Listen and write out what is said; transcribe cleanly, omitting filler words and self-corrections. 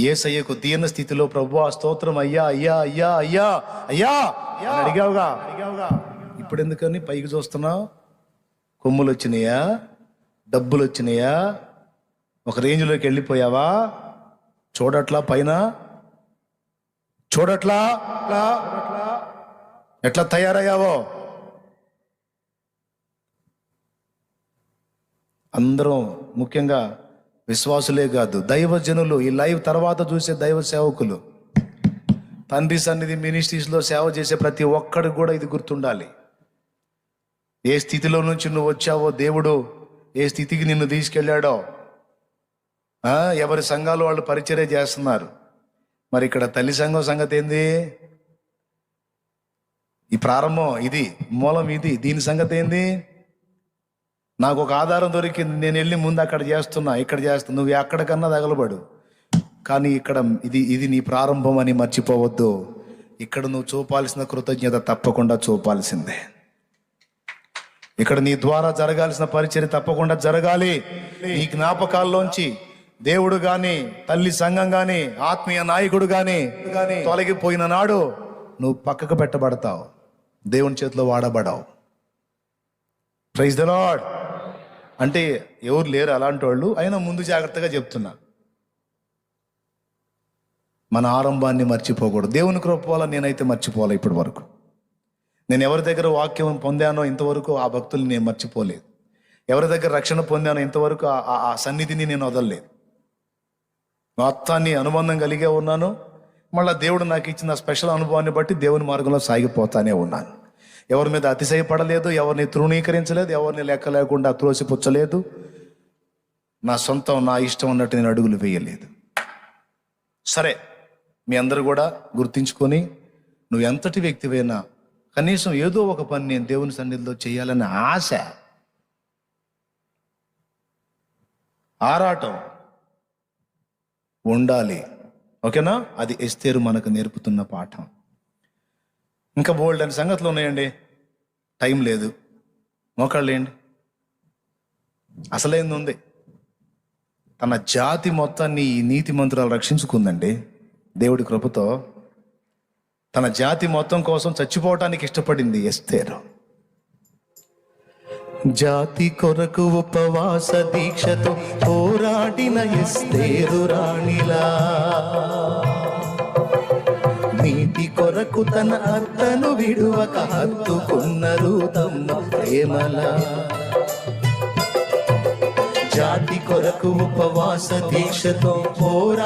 యేసయ్యకు దీన స్థితిలో ప్రభువా స్తోత్రం అయ్యా అయ్యా అయ్యా అయ్యా అయ్యా అని అడిగావుగా. ఇప్పుడు ఎందుకని పైకి చూస్తున్నావు? కొమ్ములు వచ్చినాయా? డబ్బులు వచ్చినాయా? ఒక రేంజ్లోకి వెళ్ళిపోయావా? చూడట్లా పైన? చూడట్లా ఎట్లా తయారయ్యావో? అందరం, ముఖ్యంగా విశ్వాసులే కాదు, దైవజనులు, ఈ లైవ్ తర్వాత చూసే దైవ సేవకులు, తండ్రి సన్నిధి మినిస్ట్రీస్లో సేవ చేసే ప్రతి ఒక్కడికి కూడా ఇది గుర్తుండాలి. ఏ స్థితిలో నుంచి నువ్వు వచ్చావో, దేవుడు ఏ స్థితికి నిన్ను తీసుకెళ్ళాడో. ఎవరి సంఘాలు వాళ్ళు పరిచర్య చేస్తున్నారు. మరి ఇక్కడ తల్లి సంఘం సంగతి ఏంది? ఈ ప్రారంభం ఇది, మూలం ఇది, దీని సంగతి ఏంది? నాకు ఒక ఆధారం దొరికింది, నేను వెళ్ళి ముందు అక్కడ చేస్తున్నా, ఇక్కడ చేస్తున్నా, నువ్వు ఎక్కడికన్నా తగలబడు, కానీ ఇక్కడ ఇది నీ ప్రారంభం అని మర్చిపోవద్దు. ఇక్కడ నువ్వు చూపాల్సిన కృతజ్ఞత తప్పకుండా చూపాల్సిందే. ఇక్కడ నీ ద్వారా జరగాల్సిన పరిచర్య తప్పకుండా జరగాలి. నీ జ్ఞాపకాల్లోంచి దేవుడు గాని, తల్లి సంఘం గాని, ఆత్మీయ నాయకుడు గాని తొలగిపోయిన నాడు నువ్వు పక్కకు పెట్టబడతావు, దేవుని చేతిలో వాడబడావు. Praise the lord. అంటే ఎవరు లేరు అలాంటి వాళ్ళు, అయినా ముందు జాగ్రత్తగా చెప్తున్నా, మన ఆరంభాన్ని మర్చిపోకూడదు. దేవుని కృప వల్ల నేనైతే మర్చిపోలే. ఇప్పటి వరకు నేను ఎవరి దగ్గర వాక్యం పొందానో ఇంతవరకు ఆ భక్తుల్ని నేను మర్చిపోలేదు. ఎవరి దగ్గర రక్షణ పొందానో ఇంతవరకు ఆ సన్నిధిని నేను వదలలేదు. మొత్తాన్ని అనుబంధం కలిగే ఉన్నాను. మళ్ళీ దేవుడు నాకు ఇచ్చిన స్పెషల్ అనుభవాన్ని బట్టి దేవుని మార్గంలో సాగిపోతానే ఉన్నాను. ఎవరి మీద అతిశయపడలేదు, ఎవరిని తృణీకరించలేదు, ఎవరిని లెక్క లేకుండా త్రోసిపుచ్చలేదు. నా సొంతం, నా ఇష్టం అన్నట్టు నేను అడుగులు వేయలేదు. సరే, మీ అందరూ కూడా గుర్తించుకొని, నువ్వు ఎంతటి వ్యక్తివైనా కనీసం ఏదో ఒక పని నేను దేవుని సన్నిధిలో చేయాలనే ఆశ, ఆరాటం ఉండాలి. ఓకేనా? అది ఎస్తేరు మనకు నేర్పుతున్న పాఠం. ఇంకా బోల్డ్ అని సంగతులు ఉన్నాయండి, టైం లేదు. మోకాళ్ళు ఏంటి, అసలేంది ఉంది. తన జాతి మొత్తాన్ని ఈ నీతి మంత్రాలు రక్షించుకుందండి. దేవుడి కృపతో తన జాతి మొత్తం కోసం చచ్చిపోవటానికి ఇష్టపడింది ఎస్తేరు. జాతి కొరకు ఉపవాస దీక్షతో పోరాడిన ఎస్తేరు రాణిలా, నీతి కొరకు తన అత్తను విడువక హత్తుకున్నారు తమ ప్రేమలా. జాతి కొరకు ఉపవాస దీక్షతో పోరా